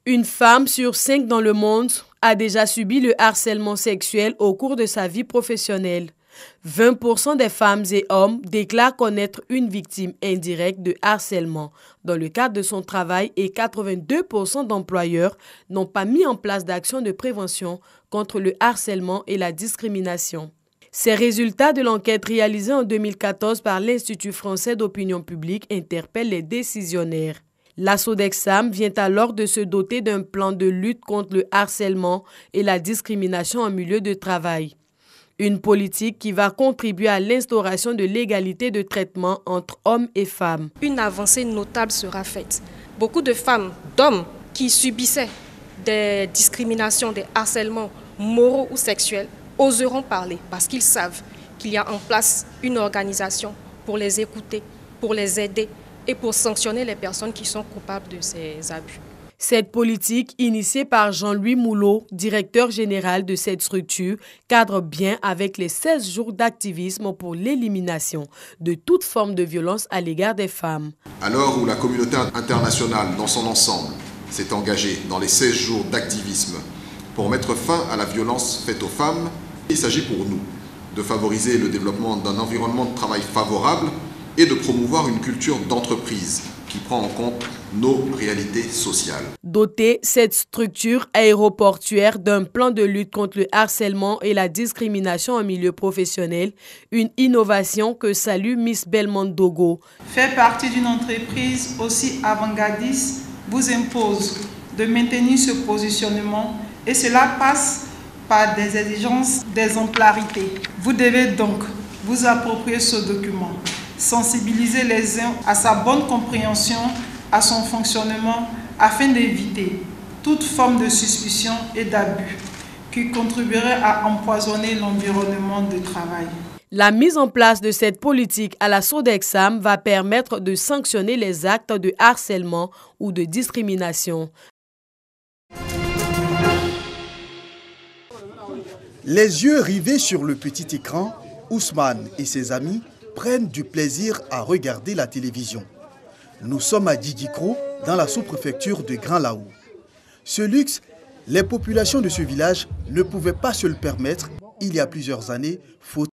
Une femme sur 5 dans le monde a déjà subi le harcèlement sexuel au cours de sa vie professionnelle. 20% des femmes et hommes déclarent connaître une victime indirecte de harcèlement dans le cadre de son travail et 82% d'employeurs n'ont pas mis en place d'actions de prévention contre le harcèlement et la discrimination. Ces résultats de l'enquête réalisée en 2014 par l'Institut français d'opinion publique interpellent les décisionnaires. La Sodexam vient alors de se doter d'un plan de lutte contre le harcèlement et la discrimination en milieu de travail. Une politique qui va contribuer à l'instauration de l'égalité de traitement entre hommes et femmes. Une avancée notable sera faite. Beaucoup de femmes, d'hommes qui subissaient des discriminations, des harcèlements moraux ou sexuels oseront parler parce qu'ils savent qu'il y a en place une organisation pour les écouter, pour les aider et pour sanctionner les personnes qui sont coupables de ces abus. Cette politique, initiée par Jean-Louis Moulot, directeur général de cette structure, cadre bien avec les 16 jours d'activisme pour l'élimination de toute forme de violence à l'égard des femmes. À l'heure où la communauté internationale dans son ensemble s'est engagée dans les 16 jours d'activisme pour mettre fin à la violence faite aux femmes, il s'agit pour nous de favoriser le développement d'un environnement de travail favorable et de promouvoir une culture d'entreprise qui prend en compte nos réalités sociales. Doter cette structure aéroportuaire d'un plan de lutte contre le harcèlement et la discrimination en milieu professionnel, une innovation que salue Miss Belmondogo. Faire partie d'une entreprise aussi avant-gardiste vous impose de maintenir ce positionnement et cela passe par des exigences d'exemplarité. Vous devez donc vous approprier ce document, sensibiliser les uns à sa bonne compréhension, à son fonctionnement, afin d'éviter toute forme de suspicion et d'abus qui contribuerait à empoisonner l'environnement de travail. La mise en place de cette politique à la Sodexam va permettre de sanctionner les actes de harcèlement ou de discrimination. Les yeux rivés sur le petit écran, Ousmane et ses amis prennent du plaisir à regarder la télévision. Nous sommes à Djidjikro, dans la sous-préfecture de Grand Laou. Ce luxe, les populations de ce village ne pouvaient pas se le permettre il y a plusieurs années, faute